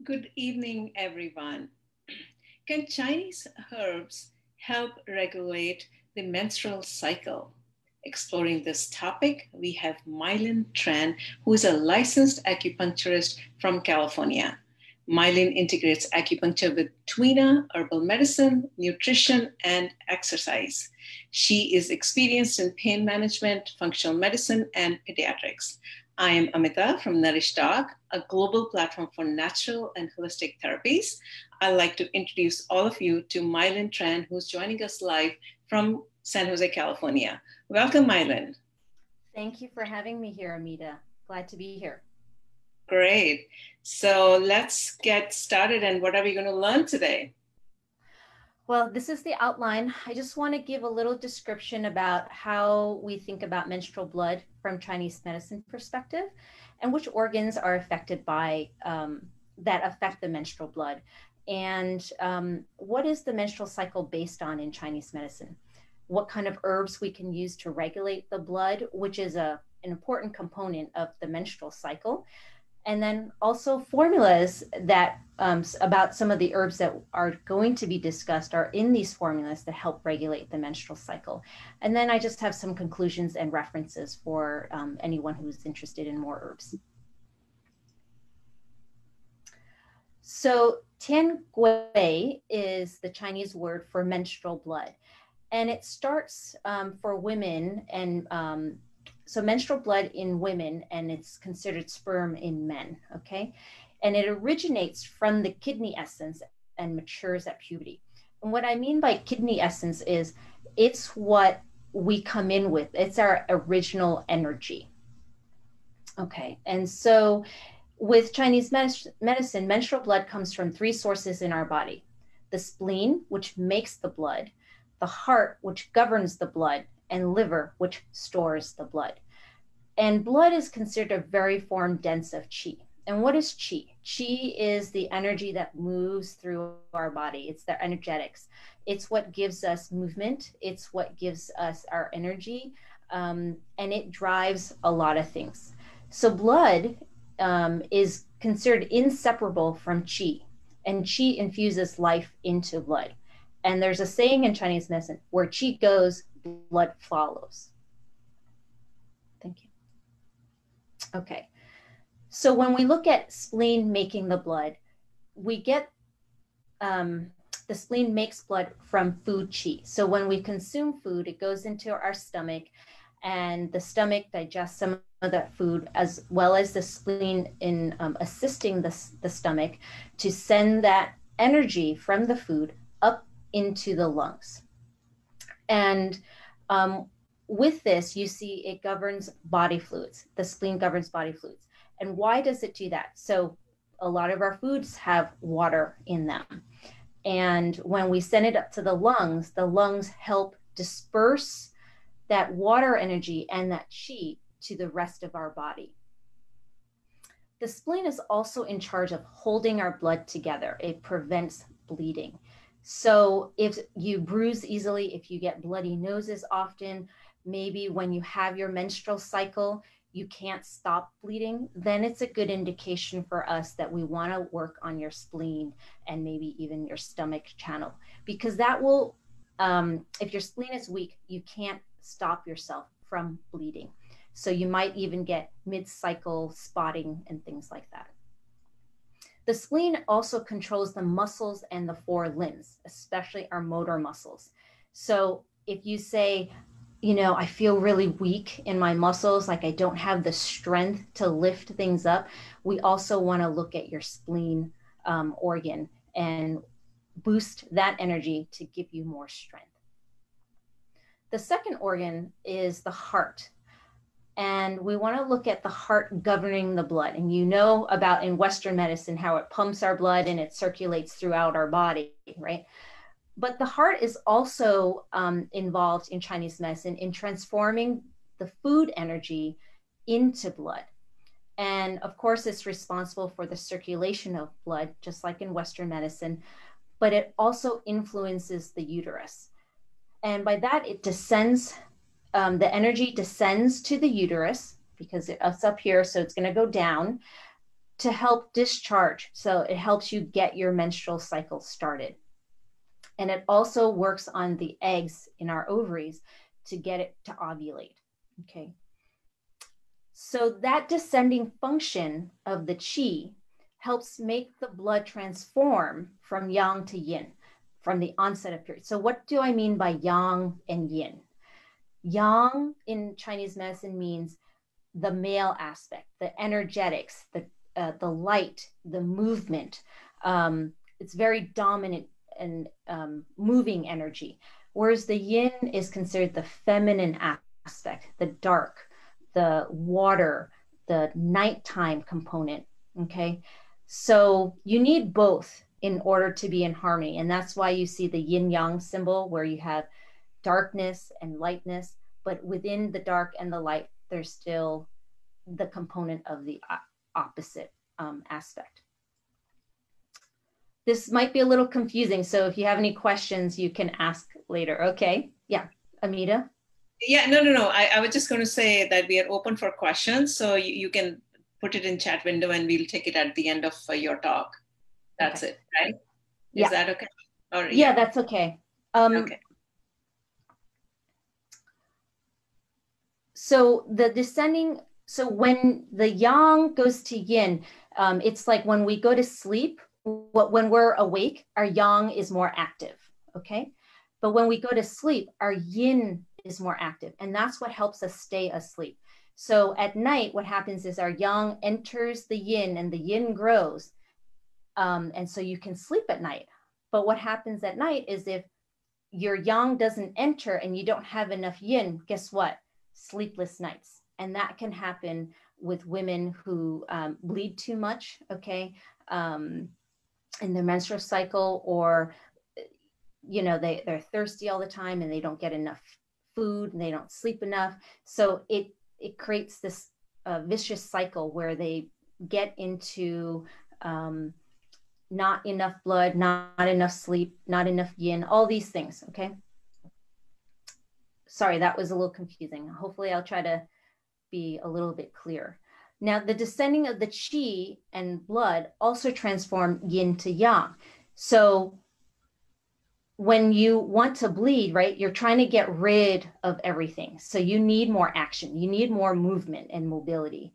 Good evening, everyone. Can Chinese herbs help regulate the menstrual cycle? Exploring this topic, we have Mylinh Tran, who is a licensed acupuncturist from California. Mylin integrates acupuncture with Tuina, herbal medicine, nutrition, and exercise. She is experienced in pain management, functional medicine, and pediatrics. I am Amita from Nourish Doc, a global platform for natural and holistic therapies. I'd like to introduce all of you to Mylin Tran, who's joining us live from San Jose, California. Welcome, Mylin. Thank you for having me here, Amita. Glad to be here. Great. So let's get started. And what are we going to learn today? Well, this is the outline. I just want to give a little description about how we think about menstrual blood from Chinese medicine perspective and which organs are affected by that affect the menstrual blood. And what is the menstrual cycle based on in Chinese medicine? What kind of herbs we can use to regulate the blood, which is an important component of the menstrual cycle. And then also formulas that about some of the herbs that are going to be discussed are in these formulas that help regulate the menstrual cycle. And then I just have some conclusions and references for anyone who's interested in more herbs. So Tengwei is the Chinese word for menstrual blood. And it starts for women and so menstrual blood in women, and it's considered sperm in men, okay? And it originates from the kidney essence and matures at puberty. And what I mean by kidney essence is it's what we come in with. It's our original energy, okay? And so with Chinese medicine, menstrual blood comes from three sources in our body: the spleen, which makes the blood, the heart, which governs the blood, and liver, which stores the blood. And blood is considered a very form dense of qi. And what is qi? Qi is the energy that moves through our body. It's the energetics. It's what gives us movement. It's what gives us our energy. And it drives a lot of things. So blood is considered inseparable from qi. And qi infuses life into blood. And there's a saying in Chinese medicine, where qi goes, blood follows. Thank you. Okay. So when we look at spleen making the blood, we get the spleen makes blood from food qi. So when we consume food, it goes into our stomach, and the stomach digests some of that food, as well as the spleen in assisting the stomach to send that energy from the food up into the lungs. And with this, you see it governs body fluids. The spleen governs body fluids. And why does it do that? So a lot of our foods have water in them. And when we send it up to the lungs help disperse that water energy and that qi to the rest of our body. The spleen is also in charge of holding our blood together. It prevents bleeding. So if you bruise easily, if you get bloody noses often, maybe when you have your menstrual cycle, you can't stop bleeding, then it's a good indication for us that we want to work on your spleen and maybe even your stomach channel, because that will, if your spleen is weak, you can't stop yourself from bleeding. So you might even get mid-cycle spotting and things like that. The spleen also controls the muscles and the four limbs, especially our motor muscles. So if you say, you know, I feel really weak in my muscles, like I don't have the strength to lift things up, we also want to look at your spleen organ and boost that energy to give you more strength. The second organ is the heart. And we want to look at the heart governing the blood. And you know about in Western medicine how it pumps our blood and it circulates throughout our body, right? But the heart is also involved in Chinese medicine in transforming the food energy into blood. And of course, it's responsible for the circulation of blood, just like in Western medicine, but it also influences the uterus. And by that, it descends, the energy descends to the uterus because it's up here, so it's going to go down. to help discharge. So it helps you get your menstrual cycle started. And it also works on the eggs in our ovaries to get it to ovulate. Okay. So that descending function of the qi helps make the blood transform from yang to yin from the onset of period. So what do I mean by yang and yin? Yang in Chinese medicine means the male aspect, the energetics, the light, the movement. It's very dominant and moving energy, whereas the yin is considered the feminine aspect, the dark, the water, the nighttime component. Okay, so you need both in order to be in harmony, and that's why you see the yin yang symbol where you have darkness and lightness, but within the dark and the light there's still the component of the opposite aspect. This might be a little confusing, so if you have any questions, you can ask later. Okay, yeah, Amita? Yeah, no. I was just going to say that we are open for questions, so you can put it in chat window and we'll take it at the end of your talk. That's okay. It, right? Yeah. Is that okay? Or, yeah, that's okay. Okay. So the descending, so when the yang goes to yin, it's like when we go to sleep, when we're awake, our yang is more active, okay? But when we go to sleep, our yin is more active, and that's what helps us stay asleep. So at night, what happens is our yang enters the yin and the yin grows, and so you can sleep at night. But what happens at night is if your yang doesn't enter and you don't have enough yin, guess what? Sleepless nights. And that can happen with women who bleed too much, okay, in their menstrual cycle, or, you know, they're thirsty all the time and they don't get enough food and they don't sleep enough. So it creates this vicious cycle where they get into not enough blood, not enough sleep, not enough yin, all these things, okay? Sorry, that was a little confusing. Hopefully I'll try to be a little bit clear. Now, the descending of the qi and blood also transform yin to yang. So when you want to bleed, right, you're trying to get rid of everything. So you need more action, you need more movement and mobility.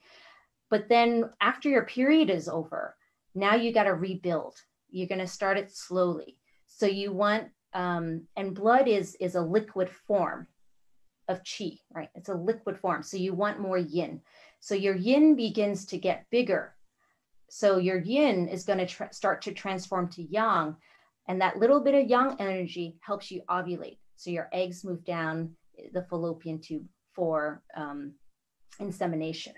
But then after your period is over, now you got to rebuild. You're going to start it slowly. So you want, and blood is a liquid form of qi, right? It's a liquid form. So you want more yin. So your yin begins to get bigger. So your yin is going to start to transform to yang. And that little bit of yang energy helps you ovulate. So your eggs move down the fallopian tube for insemination.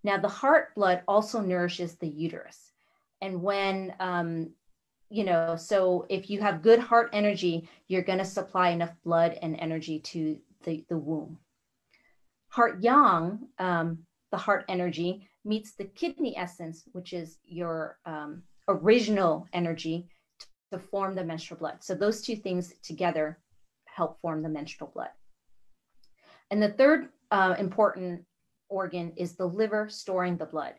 Now, the heart blood also nourishes the uterus. And when, you know, so if you have good heart energy, you're going to supply enough blood and energy to the womb. Heart yang, the heart energy, meets the kidney essence, which is your original energy to form the menstrual blood. So those two things together help form the menstrual blood. And the third important organ is the liver storing the blood.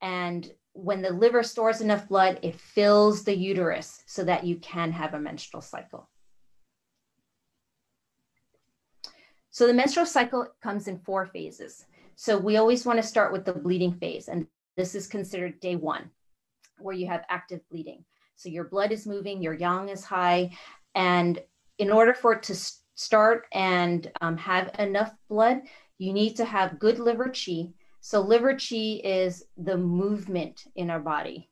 And when the liver stores enough blood, it fills the uterus so that you can have a menstrual cycle. So the menstrual cycle comes in 4 phases. So we always want to start with the bleeding phase. And this is considered day 1, where you have active bleeding. So your blood is moving, your yang is high. And in order for it to start and have enough blood, you need to have good liver qi. So liver qi is the movement in our body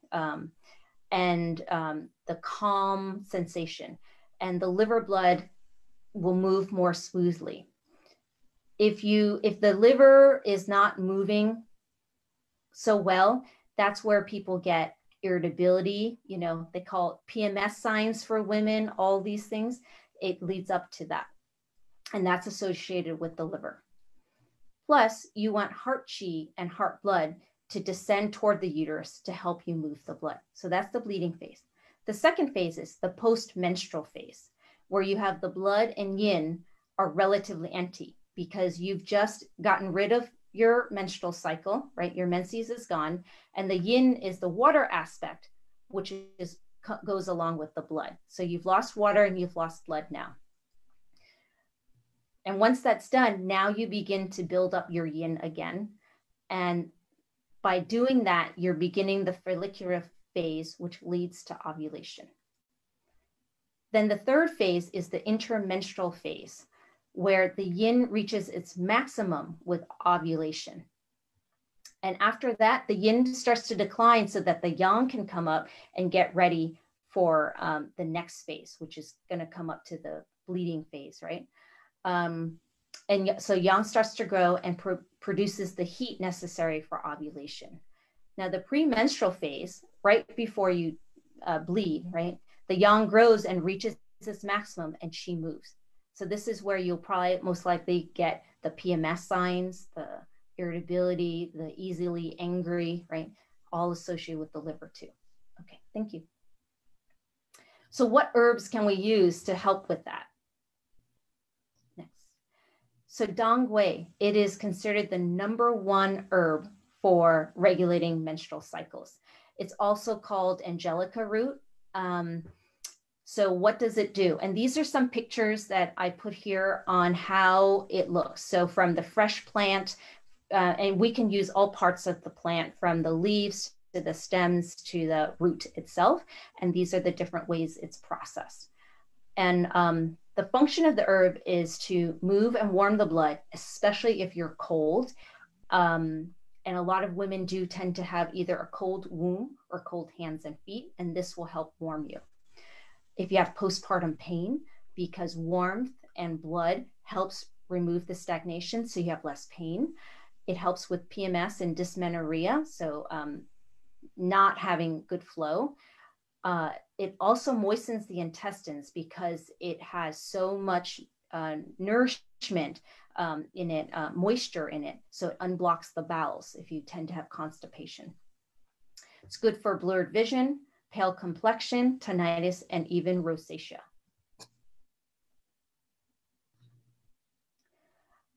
and the calm sensation. And the liver blood will move more smoothly. If the liver is not moving so well, that's where people get irritability. You know, they call it PMS signs for women, all these things. It leads up to that. And that's associated with the liver. Plus, you want heart qi and heart blood to descend toward the uterus to help you move the blood. So that's the bleeding phase. The second phase is the post-menstrual phase, where you have the blood and yin are relatively empty because you've just gotten rid of your menstrual cycle, right? Your menses is gone, and the yin is the water aspect, which goes along with the blood. So you've lost water and you've lost blood now. And once that's done, now you begin to build up your yin again. And by doing that, you're beginning the follicular phase, which leads to ovulation. Then the third phase is the intermenstrual phase, where the yin reaches its maximum with ovulation. And after that, the yin starts to decline so that the yang can come up and get ready for the next phase, which is going to come up to the bleeding phase, right? And so yang starts to grow and produces the heat necessary for ovulation. Now, the premenstrual phase, right before you bleed, right? The yang grows and reaches its maximum and she moves. So this is where you'll probably most likely get the PMS signs, the irritability, the easily angry, right? All associated with the liver too. Okay, thank you. So what herbs can we use to help with that? Next. So Tengwei, it is considered the #1 herb for regulating menstrual cycles. It's also called Angelica root. So what does it do? And these are some pictures that I put here on how it looks. So from the fresh plant, and we can use all parts of the plant, from the leaves to the stems to the root itself. And these are the different ways it's processed. And the function of the herb is to move and warm the blood, especially if you're cold. And a lot of women do tend to have either a cold womb or cold hands and feet, and this will help warm you. If you have postpartum pain, because warmth and blood helps remove the stagnation, so you have less pain. It helps with PMS and dysmenorrhea, so not having good flow. It also moistens the intestines because it has so much nourishment in it, moisture in it, so it unblocks the bowels if you tend to have constipation. It's good for blurred vision, pale complexion, tinnitus, and even rosacea.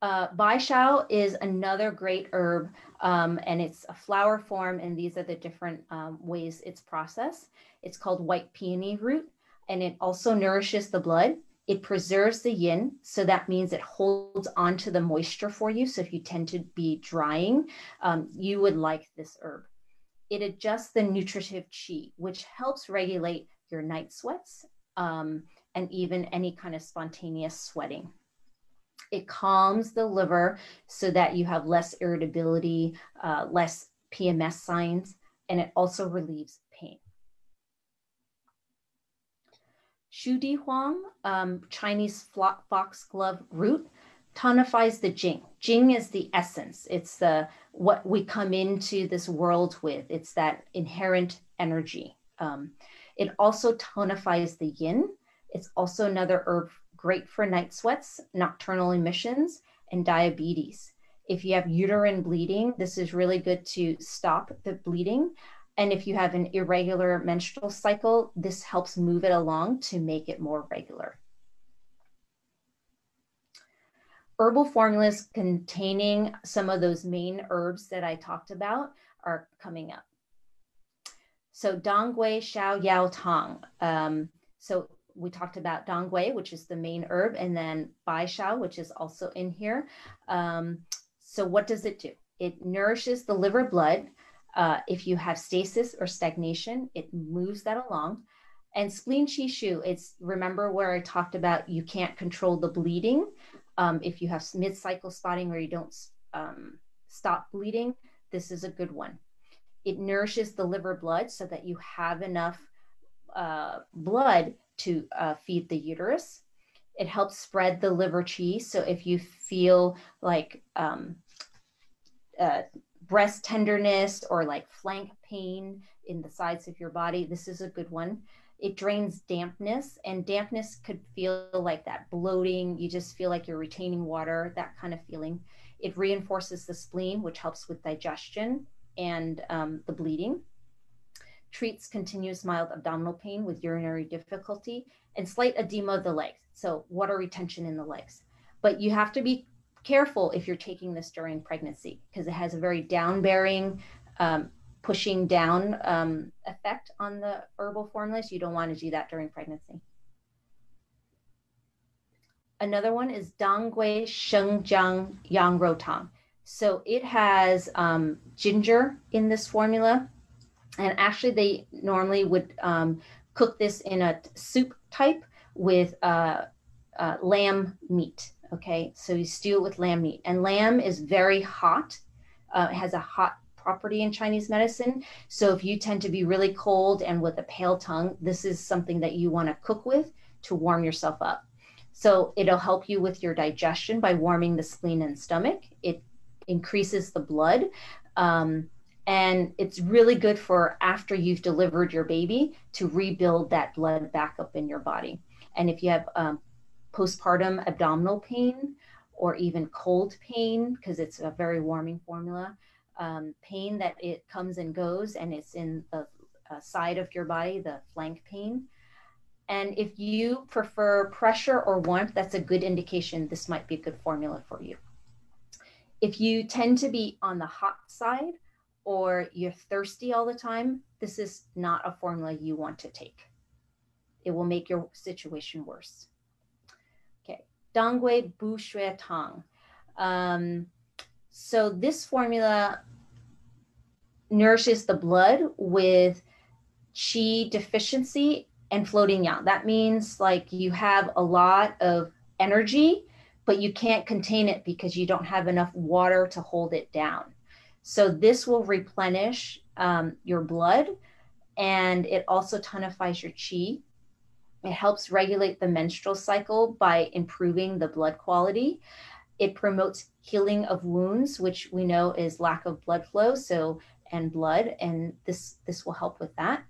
Bai Shao is another great herb, and it's a flower form, and these are the different ways it's processed. It's called white peony root, and it also nourishes the blood. It preserves the yin, so that means it holds onto the moisture for you. So if you tend to be drying, you would like this herb. It adjusts the nutritive qi, which helps regulate your night sweats and even any kind of spontaneous sweating. It calms the liver so that you have less irritability, less PMS signs, and it also relieves pain. Shu Di Huang, Chinese foxglove root, tonifies the Jing. Jing is the essence. It's the what we come into this world with. It's that inherent energy. It also tonifies the yin. It's also another herb great for night sweats, nocturnal emissions, and diabetes. If you have uterine bleeding, this is really good to stop the bleeding. And if you have an irregular menstrual cycle, this helps move it along to make it more regular. Herbal formulas containing some of those main herbs that I talked about are coming up. So Tengwei Shao Yao Tang. So we talked about Tengwei, which is the main herb, and then Bai Shao, which is also in here. So what does it do? It nourishes the liver blood. If you have stasis or stagnation, it moves that along. And spleen qi shu, it's, remember where I talked about you can't control the bleeding. If you have mid-cycle spotting or you don't stop bleeding, this is a good one. It nourishes the liver blood so that you have enough blood to feed the uterus. It helps spread the liver qi. So if you feel like breast tenderness or like flank pain in the sides of your body, this is a good one. It drains dampness, and dampness could feel like that bloating. You just feel like you're retaining water, that kind of feeling. It reinforces the spleen, which helps with digestion and the bleeding. Treats continuous mild abdominal pain with urinary difficulty and slight edema of the legs. So water retention in the legs. But you have to be careful if you're taking this during pregnancy because it has a very down-bearing, pushing down effect on the herbal formulas. You don't want to do that during pregnancy. Another one is Dangwei Shengjiang Yang Tang. So it has ginger in this formula. And actually, they normally would cook this in a soup type with lamb meat. Okay, so you stew it with lamb meat. And lamb is very hot. It has a hot property in Chinese medicine. So if you tend to be really cold and with a pale tongue, this is something that you want to cook with to warm yourself up. So it'll help you with your digestion by warming the spleen and stomach. It increases the blood. And it's really good for after you've delivered your baby to rebuild that blood back up in your body. And if you have postpartum abdominal pain or even cold pain, because it's a very warming formula, pain that it comes and goes and it's in the side of your body, the flank pain. And if you prefer pressure or warmth, that's a good indication this might be a good formula for you. If you tend to be on the hot side or you're thirsty all the time, this is not a formula you want to take. It will make your situation worse. Okay, Dangwei Bu Shui Tang. So this formula nourishes the blood with qi deficiency and floating yang. That means like you have a lot of energy, but you can't contain it because you don't have enough water to hold it down. So this will replenish your blood, and it also tonifies your qi. It helps regulate the menstrual cycle by improving the blood quality. It promotes healing of wounds, which we know is lack of blood flow, and blood, and this will help with that.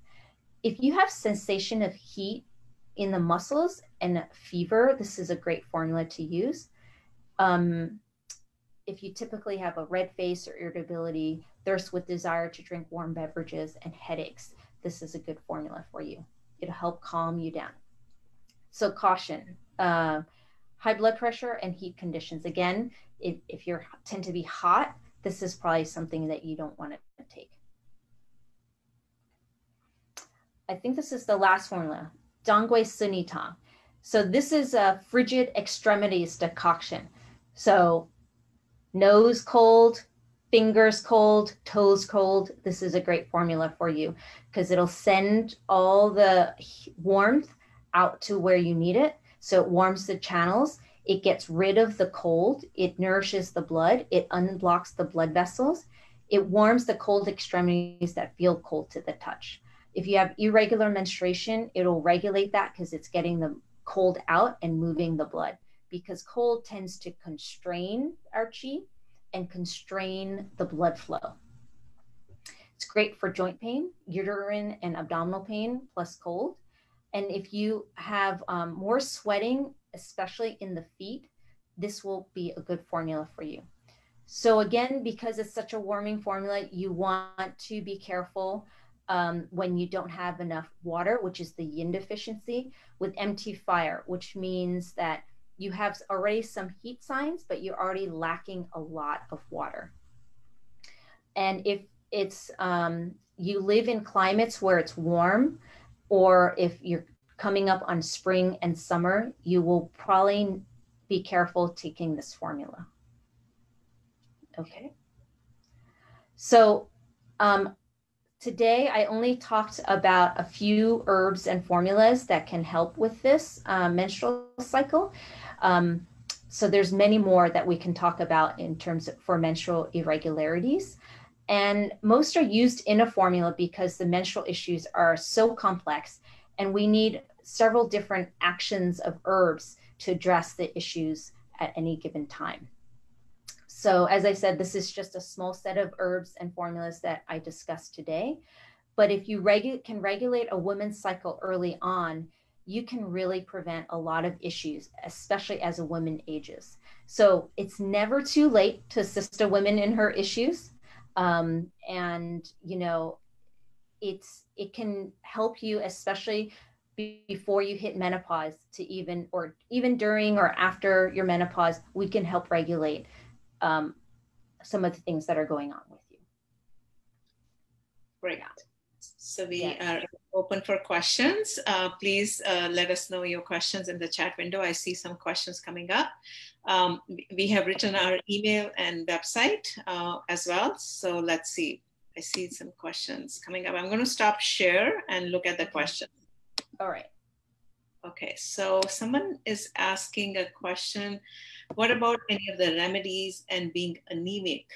If you have sensation of heat in the muscles and fever, this is a great formula to use. If you typically have a red face or irritability, thirst with desire to drink warm beverages, and headaches, this is a good formula for you. It'll help calm you down. So caution, high blood pressure and heat conditions. Again, if you tend to be hot, this is probably something that you don't want to take. I think this is the last formula, Dangwei Suni Tang. So this is a frigid extremities decoction. So nose cold, fingers cold, toes cold. This is a great formula for you because it'll send all the warmth out to where you need it. So it warms the channels. It gets rid of the cold. It nourishes the blood. It unblocks the blood vessels. It warms the cold extremities that feel cold to the touch. If you have irregular menstruation, it'll regulate that because it's getting the cold out and moving the blood, because cold tends to constrain our qi and constrain the blood flow. It's great for joint pain, uterine and abdominal pain, plus cold. And if you have more sweating, especially in the feet, this will be a good formula for you. So again, because it's such a warming formula, you want to be careful when you don't have enough water, which is the yin deficiency, with empty fire, which means that you have already some heat signs, but you're already lacking a lot of water. And if it's you live in climates where it's warm, or if you're coming up on spring and summer, you will probably be careful taking this formula. Okay. So today I only talked about a few herbs and formulas that can help with this menstrual cycle. So there's many more that we can talk about in terms of for menstrual irregularities. And most are used in a formula because the menstrual issues are so complex and we need several different actions of herbs to address the issues at any given time. So as I said, this is just a small set of herbs and formulas that I discussed today. But if you can regulate a woman's cycle early on, you can really prevent a lot of issues, especially as a woman ages. So it's never too late to assist a woman in her issues. And, you know, it can help you, especially before you hit menopause to even during or after your menopause, we can help regulate some of the things that are going on with you. Great. Yeah. So we are open for questions. Please let us know your questions in the chat window. I see some questions coming up. We have written our email and website as well. So let's see. I see some questions coming up. I'm going to stop share and look at the questions. All right. Okay, so someone is asking a question. What about any of the remedies and being anemic?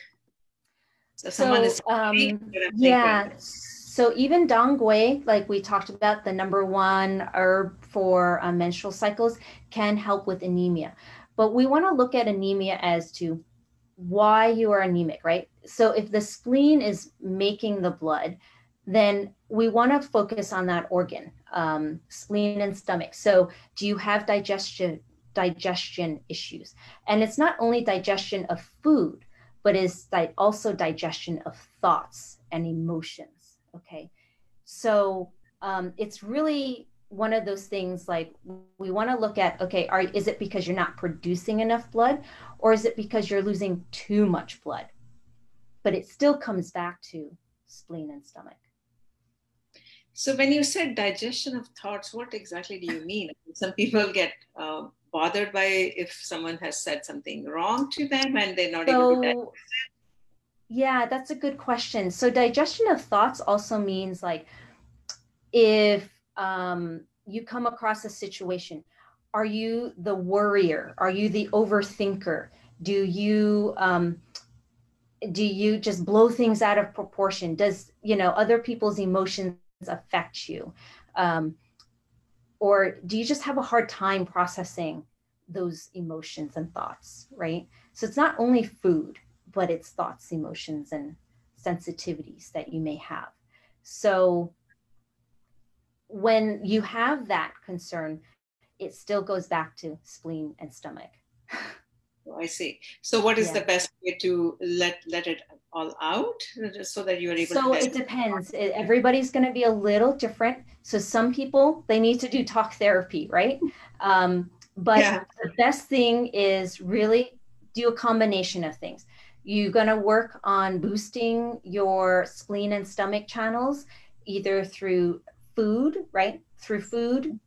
So someone is yeah. So even Tengwei, like we talked about, the #1 herb for menstrual cycles, can help with anemia. But we want to look at anemia as to why you are anemic, right? So if the spleen is making the blood, then we want to focus on that organ, spleen and stomach. So do you have digestion issues? And it's not only digestion of food, but is also digestion of thoughts and emotions. Okay. So it's really one of those things, like we want to look at, okay, is it because you're not producing enough blood, or is it because you're losing too much blood? But it still comes back to spleen and stomach. So when you said digestion of thoughts, what exactly do you mean? Some people get bothered by if someone has said something wrong to them and they're not able to digest it. Yeah, that's a good question. So digestion of thoughts also means, like, if you come across a situation, are you the worrier? Are you the overthinker? Do you just blow things out of proportion? Does, other people's emotions affect you? Or do you just have a hard time processing those emotions and thoughts, right? So it's not only food, but it's thoughts, emotions, and sensitivities that you may have. So when you have that concern, it still goes back to spleen and stomach. Oh, I see. So what is the best way to let it all out so that you are able to? So it depends. Everybody's going to be a little different. So some people, they need to do talk therapy, right? But the best thing is really do a combination of things. You're going to work on boosting your spleen and stomach channels, either through food, right? Through food,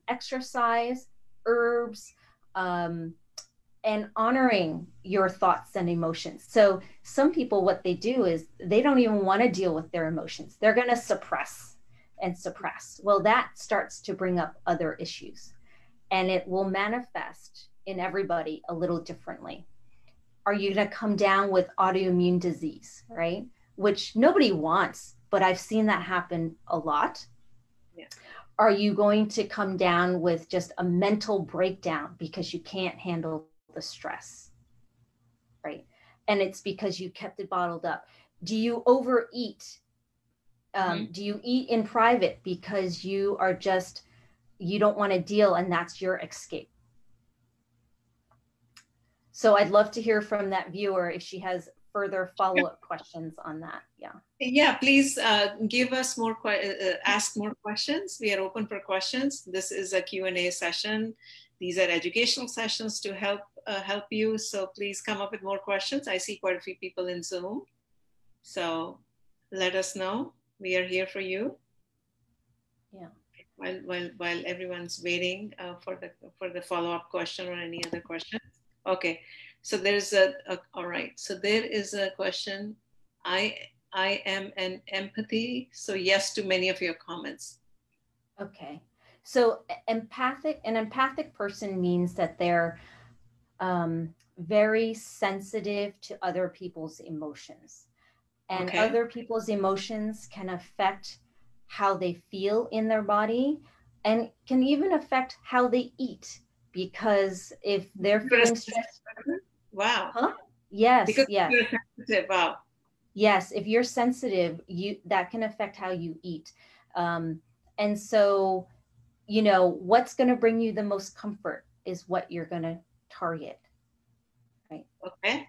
exercise, herbs, and honoring your thoughts and emotions. So some people, what they do is they don't even want to deal with their emotions. They're going to suppress and suppress. Well, that starts to bring up other issues, and it will manifest in everybody a little differently. Are you going to come down with autoimmune disease, right? Which nobody wants, but I've seen that happen a lot. Yeah. Are you going to come down with just a mental breakdown because you can't handle the stress, right? And it's because you kept it bottled up. Do you overeat? Do you eat in private because you don't want to deal, and that's your escape? So I'd love to hear from that viewer if she has further follow-up questions on that. Yeah, please give us more, ask more questions. We are open for questions. This is a Q&A session. These are educational sessions to help you. So please come up with more questions. I see quite a few people in Zoom. So let us know. We are here for you. Yeah. While everyone's waiting for the follow-up question or any other questions. Okay. So there's all right. So there is a question. I am an empathy. So yes to many of your comments. Okay. So an empathic person means that they're very sensitive to other people's emotions, and other people's emotions can affect how they feel in their body, and can even affect how they eat, because if they're feeling stressed. Wow. Huh? Yes. Because yes. you're sensitive. Wow. Yes. If you're sensitive, that can affect how you eat. And so, what's going to bring you the most comfort is what you're going to target. Right. Okay.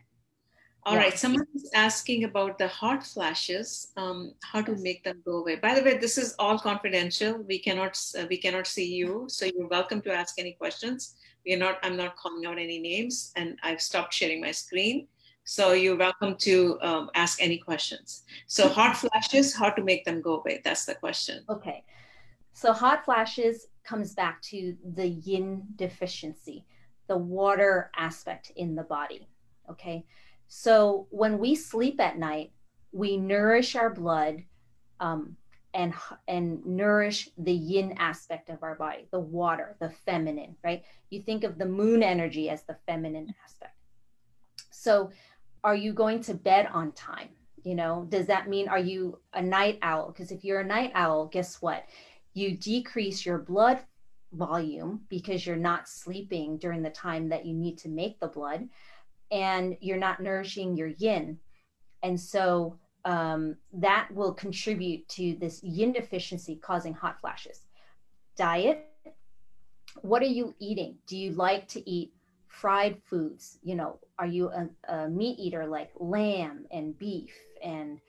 All right. Someone is asking about the hot flashes, how to make them go away. By the way, this is all confidential. We cannot see you, so you're welcome to ask any questions. I'm not calling out any names, and I've stopped sharing my screen. So you're welcome to ask any questions. So hot flashes, how to make them go away? That's the question. Okay. So hot flashes comes back to the yin deficiency, the water aspect in the body. Okay. So when we sleep at night, we nourish our blood and nourish the yin aspect of our body, the water, the feminine, right? You think of the moon energy as the feminine aspect. So are you going to bed on time? Does that mean, are you a night owl? Because if you're a night owl, guess what? You decrease your blood volume because you're not sleeping during the time that you need to make the blood, and you're not nourishing your yin. And so that will contribute to this yin deficiency causing hot flashes. Diet. What are you eating? Do you like to eat fried foods? Are you a meat eater like lamb and beef? And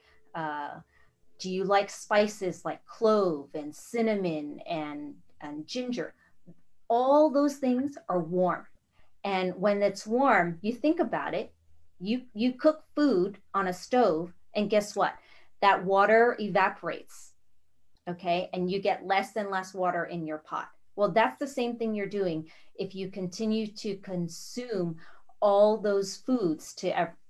do you like spices like clove and cinnamon and ginger? All those things are warm. And when it's warm, you think about it, you cook food on a stove, and guess what? That water evaporates, okay? And you get less and less water in your pot. Well, that's the same thing you're doing if you continue to consume all those foods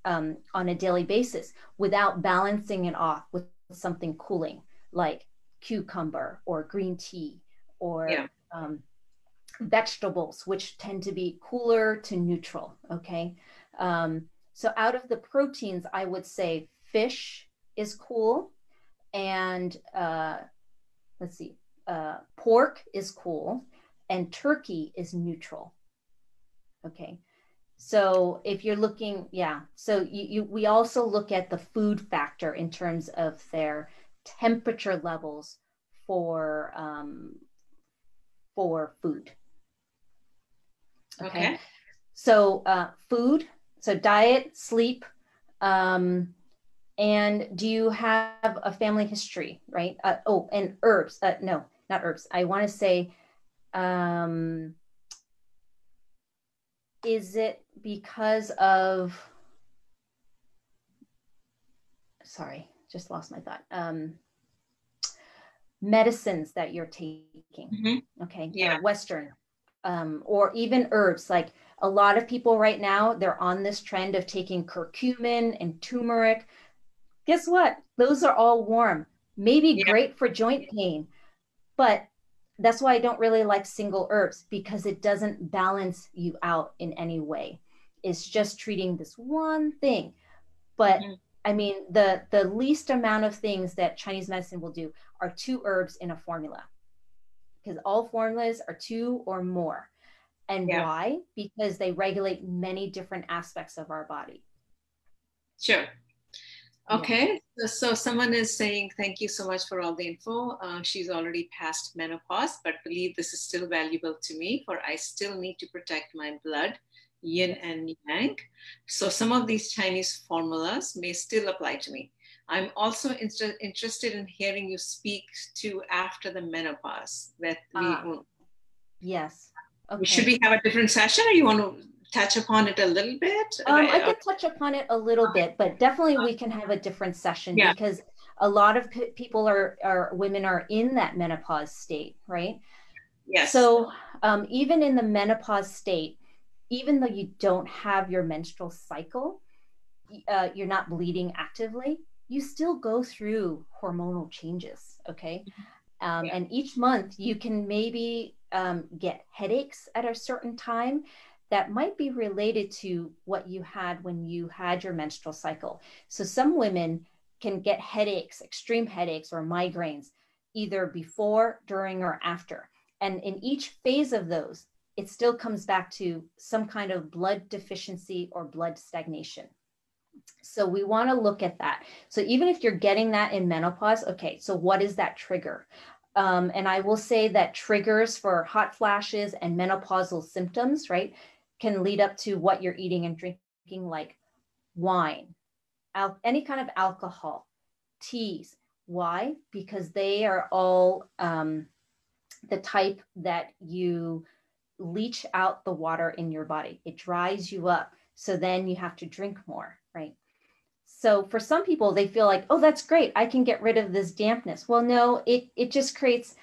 on a daily basis without balancing it off with something cooling like cucumber or green tea or vegetables, which tend to be cooler to neutral. Okay. So out of the proteins, I would say fish is cool. And let's see, pork is cool. And turkey is neutral. Okay. So if you're looking, so we also look at the food factor in terms of their temperature levels for food. Okay. So food, so diet, sleep, and do you have a family history, right? And herbs. No, not herbs. I want to say, is it because of, sorry, just lost my thought. Medicines that you're taking. Mm-hmm. Okay. Western, or even herbs. Like a lot of people right now, they're on this trend of taking curcumin and turmeric. Guess what? Those are all warm. Maybe great for joint pain, but that's why I don't really like single herbs, because it doesn't balance you out in any way. It's just treating this one thing. But I mean, the least amount of things that Chinese medicine will do are 2 herbs in a formula, because all formulas are 2 or more. And why? Because they regulate many different aspects of our body. Sure. Okay, so someone is saying, thank you so much for all the info. She's already past menopause, but believe this is still valuable to me, for I still need to protect my blood, yin and yang. So some of these Chinese formulas may still apply to me. I'm also interested in hearing you speak to after the menopause. Yes. Okay. Should we have a different session, or you want to touch upon it a little bit? I can touch upon it a little bit, but definitely we can have a different session, because a lot of people women are in that menopause state, right? Yes. So even in the menopause state, even though you don't have your menstrual cycle, you're not bleeding actively, you still go through hormonal changes, okay? And each month you can maybe get headaches at a certain time that might be related to what you had when you had your menstrual cycle. So some women can get headaches, extreme headaches or migraines, either before, during, or after. And in each phase of those, it still comes back to some kind of blood deficiency or blood stagnation. So we want to look at that. So even if you're getting that in menopause, okay, so what is that trigger? And I will say that triggers for hot flashes and menopausal symptoms, right, can lead up to what you're eating and drinking, like wine, any kind of alcohol, teas. Why? Because they are all the type that you leach out the water in your body. It dries you up. So then you have to drink more, right? So for some people, they feel like, oh, that's great, I can get rid of this dampness. Well, no, it just creates,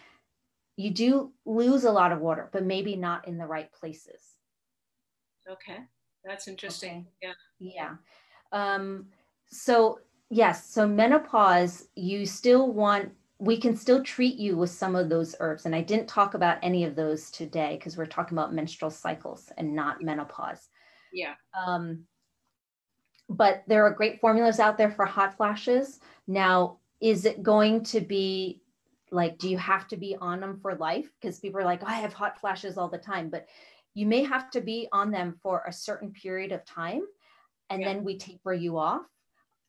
you do lose a lot of water, but maybe not in the right places. Okay, that's interesting. Okay. Yeah. So yes, so menopause, you still want, we can still treat you with some of those herbs. And I didn't talk about any of those today because we're talking about menstrual cycles and not menopause. Yeah. But there are great formulas out there for hot flashes. Now, is it going to be like, do you have to be on them for life? Because people are like, oh, I have hot flashes all the time, but you may have to be on them for a certain period of time. And then we taper you off.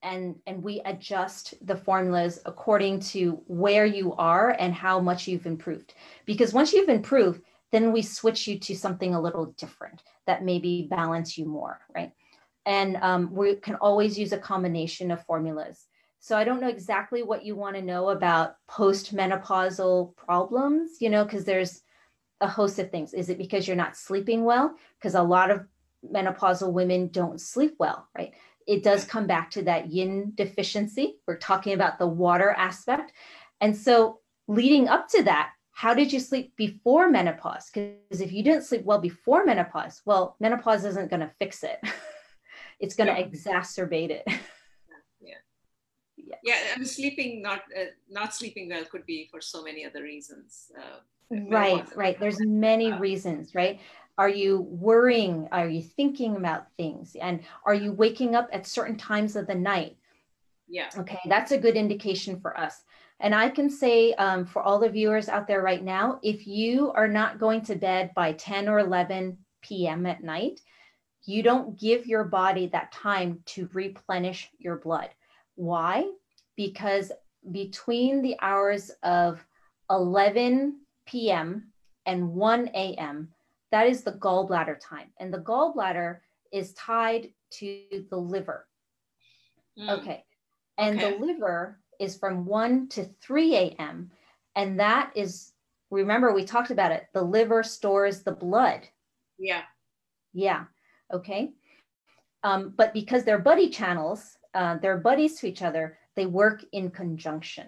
And we adjust the formulas according to where you are and how much you've improved. Because once you've improved, then we switch you to something a little different that maybe balance you more, right? And we can always use a combination of formulas. So I don't know exactly what you want to know about postmenopausal problems, you know, because there's a host of things. Is it because you're not sleeping well? Because a lot of menopausal women don't sleep well, right? It does come back to that yin deficiency. We're talking about the water aspect. And so leading up to that, how did you sleep before menopause? Because if you didn't sleep well before menopause, well, menopause isn't going to fix it. It's going to exacerbate it. Yeah. I mean, sleeping, not sleeping well could be for so many other reasons. Right. There's many reasons, right? Are you worrying? Are you thinking about things? And are you waking up at certain times of the night? Yeah. Okay, that's a good indication for us. And I can say for all the viewers out there right now, if you are not going to bed by 10 or 11 p.m. at night, you don't give your body that time to replenish your blood. Why? Because between the hours of 11 p.m. and 1 a.m., that is the gallbladder time. And the gallbladder is tied to the liver. Okay. And the liver is from 1 to 3 a.m. And that is, remember, we talked about it. The liver stores the blood. Yeah. Okay. But because they're buddy channels, they're buddies to each other, they work in conjunction.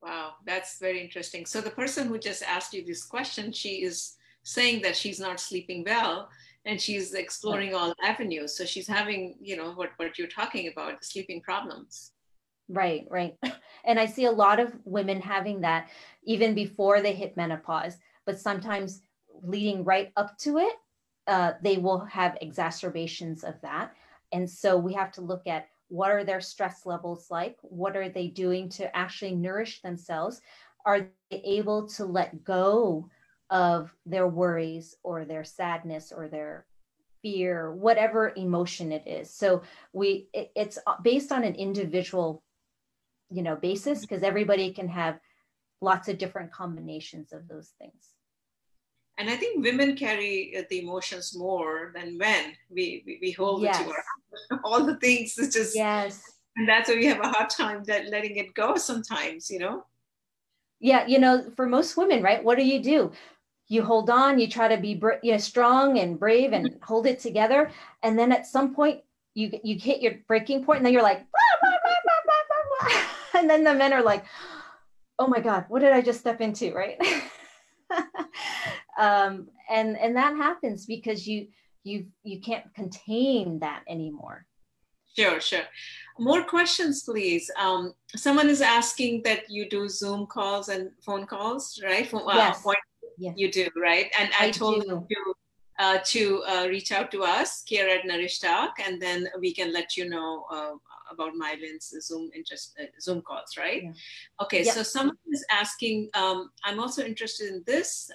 Wow, that's very interesting. So the person who just asked you this question, she is saying that she's not sleeping well and she's exploring all avenues. So she's having, you know, what you're talking about, sleeping problems. Right. And I see a lot of women having that even before they hit menopause, but sometimes leading right up to it, they will have exacerbations of that. And so we have to look at what are their stress levels like? What are they doing to actually nourish themselves? Are they able to let go of their worries or their sadness or their fear, whatever emotion it is? So it's based on an individual, you know, basis, because everybody can have lots of different combinations of those things. And I think women carry the emotions more than men. We hold it to all the things. It's just, and that's why we have a hard time letting it go sometimes, you know? Yeah, you know, for most women, right? What do? You hold on, you try to be strong and brave and hold it together. And then at some point you hit your breaking point and then you're like, bah, bah, bah, bah, bah, bah. And then the men are like, oh my God, what did I just step into, right? And that happens because you can't contain that anymore. Sure. More questions, please. Someone is asking that you do Zoom calls and phone calls, right? Yes. You do, right? And I told you to reach out to us here at Nourish Talk, and then we can let you know about Mylin's Zoom calls, right? Yeah. Okay, so someone is asking, I'm also interested in this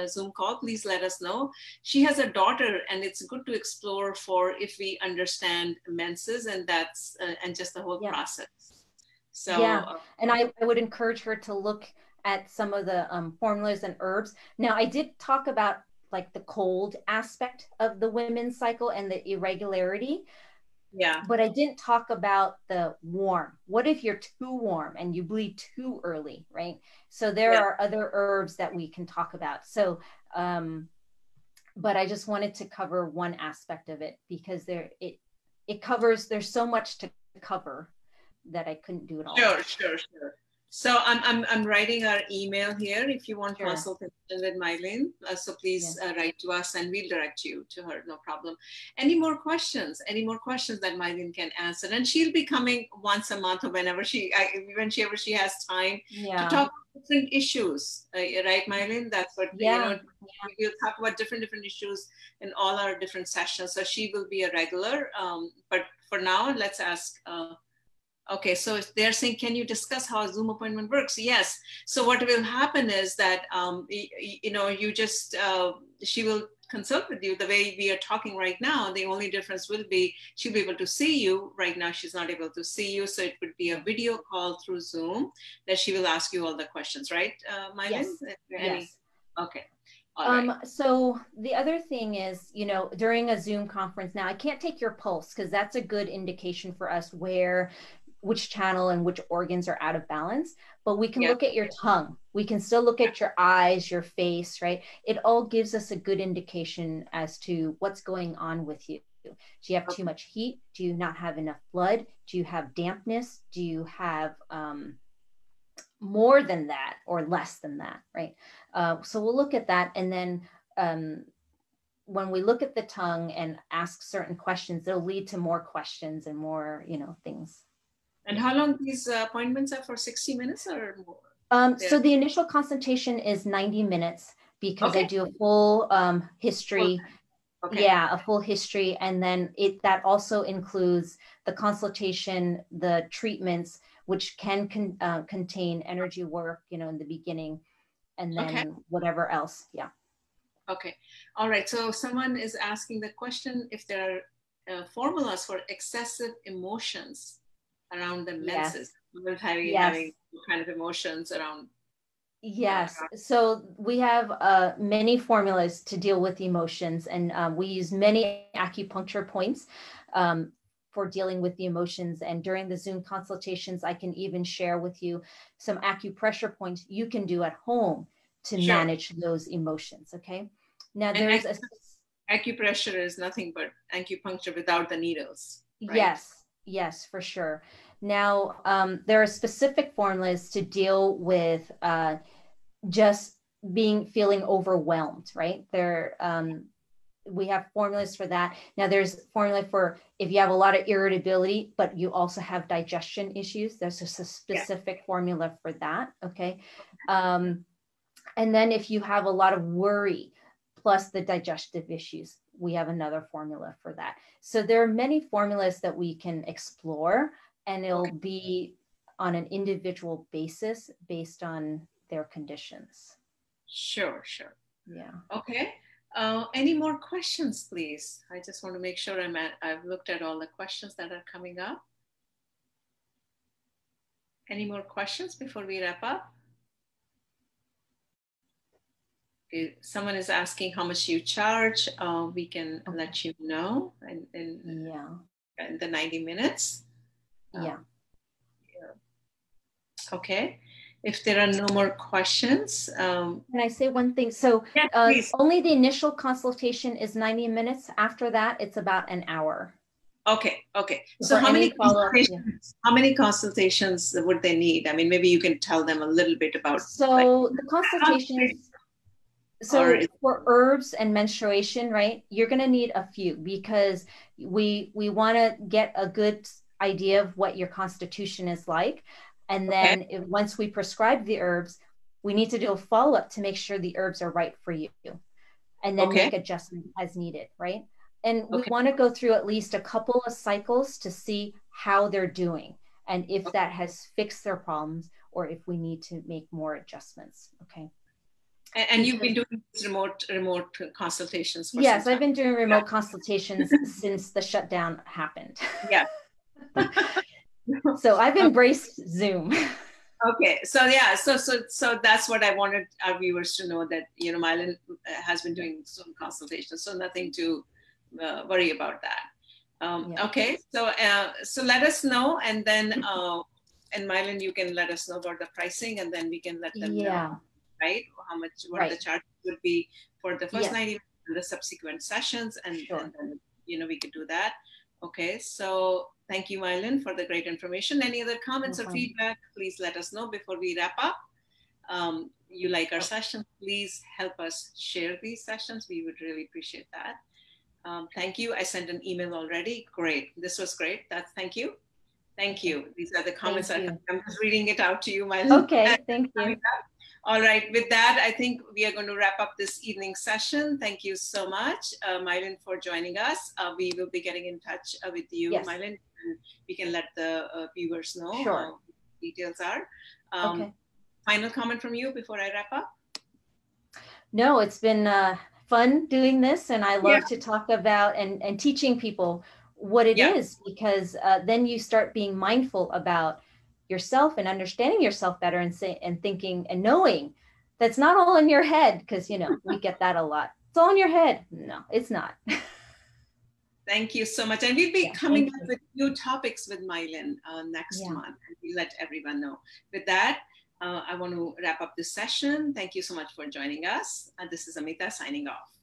Zoom call. Please let us know. She has a daughter, and it's good to explore for if we understand menses and that's and just the whole process. So and I would encourage her to look at some of the formulas and herbs. Now, I did talk about like the cold aspect of the women's cycle and the irregularity. Yeah. But I didn't talk about the warm. What if you're too warm and you bleed too early, right? So there are other herbs that we can talk about. So, but I just wanted to cover one aspect of it because it covers, there's so much to cover that I couldn't do it all. Sure. So I'm writing our email here if you want Sure. consultation with Mylin. So please write to us and we'll direct you to her, no problem. Any more questions? Any more questions that Mylin can answer? And she'll be coming once a month or whenever she has time to talk about different issues, right, Mylin? That's what, we'll talk about different issues in all our different sessions. So she will be a regular, but for now, let's ask, okay, so they're saying, can you discuss how a Zoom appointment works? Yes. So what will happen is that, she will consult with you the way we are talking right now. The only difference will be she'll be able to see you. Right now, she's not able to see you. So it would be a video call through Zoom that she will ask you all the questions, right, Mylin? Yes. Okay. So the other thing is, during a Zoom conference, now I can't take your pulse because that's a good indication for us which channel and which organs are out of balance, but we can look at your tongue. We can still look at your eyes, your face, right? It all gives us a good indication as to what's going on with you. Do you have too much heat? Do you not have enough blood? Do you have dampness? Do you have more than that or less than that, right? So we'll look at that. And then when we look at the tongue and ask certain questions, it'll lead to more questions and more, things. And how long these appointments are for? 60 minutes or more? So the initial consultation is 90 minutes because I do a full history. A full history. And then that also includes the consultation, the treatments, which can contain energy work, in the beginning, and then whatever else. Yeah. Okay. All right. So someone is asking the question if there are formulas for excessive emotions around the menses. Having kind of emotions around. Yes. So we have many formulas to deal with emotions, and we use many acupuncture points for dealing with the emotions. And during the Zoom consultations, I can even share with you some acupressure points you can do at home to manage those emotions. Okay. Now there's acupressure is nothing but acupuncture without the needles. Right? Yes, for sure. Now, there are specific formulas to deal with just feeling overwhelmed, right? We have formulas for that. Now, there's formula for if you have a lot of irritability, but you also have digestion issues. There's a specific formula for that, okay? And then if you have a lot of worry, plus the digestive issues, we have another formula for that. So there are many formulas that we can explore, and it'll be on an individual basis based on their conditions. Sure. Yeah. Okay. Any more questions, please? I just want to make sure I've looked at all the questions that are coming up. Any more questions before we wrap up? Okay. Someone is asking how much you charge. We can let you know in the 90 minutes. Okay. If there are no more questions. Can I say one thing? So only the initial consultation is 90 minutes. After that, it's about an hour. Okay. So how many consultations would they need? I mean, maybe you can tell them a little bit about. So the consultations, for herbs and menstruation, right, you're going to need a few because we want to get a good idea of what your constitution is like. And then once we prescribe the herbs, we need to do a follow-up to make sure the herbs are right for you and then make adjustments as needed, right? And we want to go through at least a couple of cycles to see how they're doing and if that has fixed their problems or if we need to make more adjustments, okay? And you've been doing remote consultations for Yes, I've been doing remote consultations since the shutdown happened. Yeah. So I've embraced Zoom. Okay, so yeah, so that's what I wanted our viewers to know, that Mylin has been doing some consultations, so nothing to worry about that. Yeah. Okay, so let us know, and then and Mylin, you can let us know about the pricing, and then we can let them know, Yeah. right, how much, what the Right. charge would be for the first Yes. 90 minutes and the subsequent sessions, and Sure. then we could do that. Okay, so thank you, Mylin, for the great information. Any other comments No or problem. feedback, please let us know before we wrap up. You like our session, please help us share these sessions. We would really appreciate that. Thank you. I sent an email already. Great. This was great. Thank you. Thank you. These are the comments. Thank you. I'm just reading it out to you, Mylin. Okay, thank you. All right. With that, I think we are going to wrap up this evening session. Thank you so much, Mylin, for joining us. We will be getting in touch with you, Yes. Mylin, and we can let the viewers know Sure. what details are. Okay. Final comment from you before I wrap up? No, it's been fun doing this, and I love to talk about and teaching people what it is, because then you start being mindful about yourself and understanding yourself better, and thinking and knowing that's not all in your head, because we get that a lot. It's all in your head. No, it's not. Thank you so much. And we'll be coming up with new topics with Mylin next month. And we'll let everyone know. With that, I want to wrap up this session. Thank you so much for joining us. And this is Amita signing off.